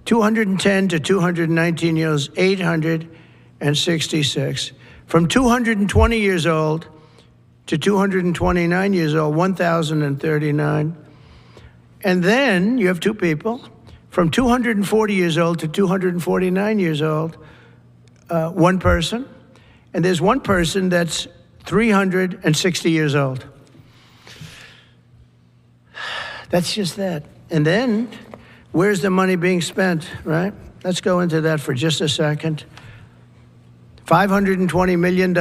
210 to 219 years, 866. From 220 years old to 229 years old, 1,039. And then you have two people, from 240 years old to 249 years old, one person. And there's one person that's 360 years old. That's just that. And then, where's the money being spent, right? Let's go into that for just a second. $520 million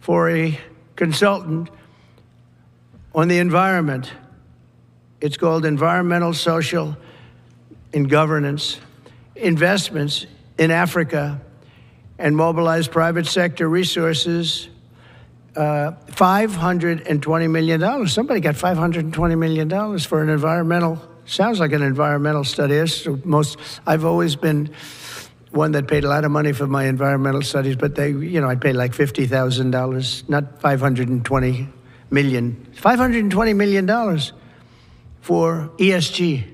for a consultant on the environment. It's called Environmental, Social, and Governance Investments in Africa, and mobilize private sector resources. $520 million. Somebody got $520 million for an environmental, sounds like an environmental study. I've always been one that paid a lot of money for my environmental studies, but I paid like $50,000, not $520 million. $520 million for ESG.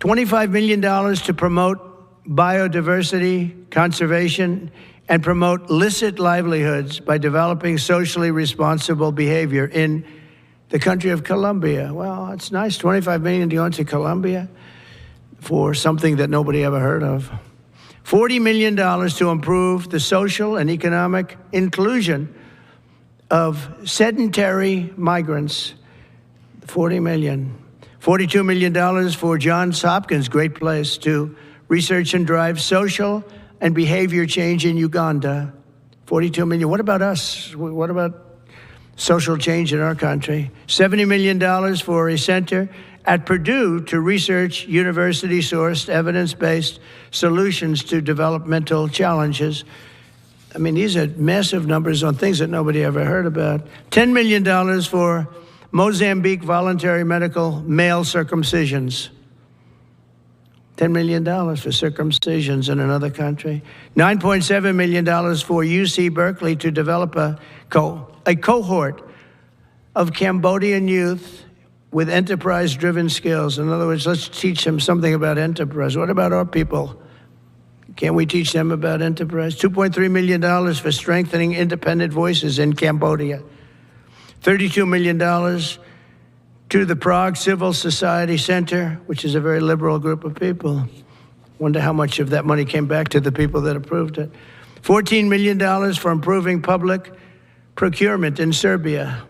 $25 million to promote biodiversity, conservation, and promote licit livelihoods by developing socially responsible behavior in the country of Colombia. Well, it's nice, $25 million to go into Colombia for something that nobody ever heard of. $40 million to improve the social and economic inclusion of sedentary migrants. $40 million. $42 million for Johns Hopkins, great place, to research and drive social and behavior change in Uganda. $42 million. What about us? What about social change in our country? $70 million for a center at Purdue to research university-sourced, evidence-based solutions to developmental challenges. I mean, these are massive numbers on things that nobody ever heard about. $10 million for Mozambique voluntary medical male circumcisions. $10 million for circumcisions in another country. $9.7 million for UC Berkeley to develop a cohort of Cambodian youth with enterprise-driven skills. In other words, let's teach them something about enterprise. What about our people? Can't we teach them about enterprise? $2.3 million for strengthening independent voices in Cambodia. $32 million to the Prague Civil Society Center, which is a very liberal group of people. Wonder how much of that money came back to the people that approved it. $14 million for improving public procurement in Serbia.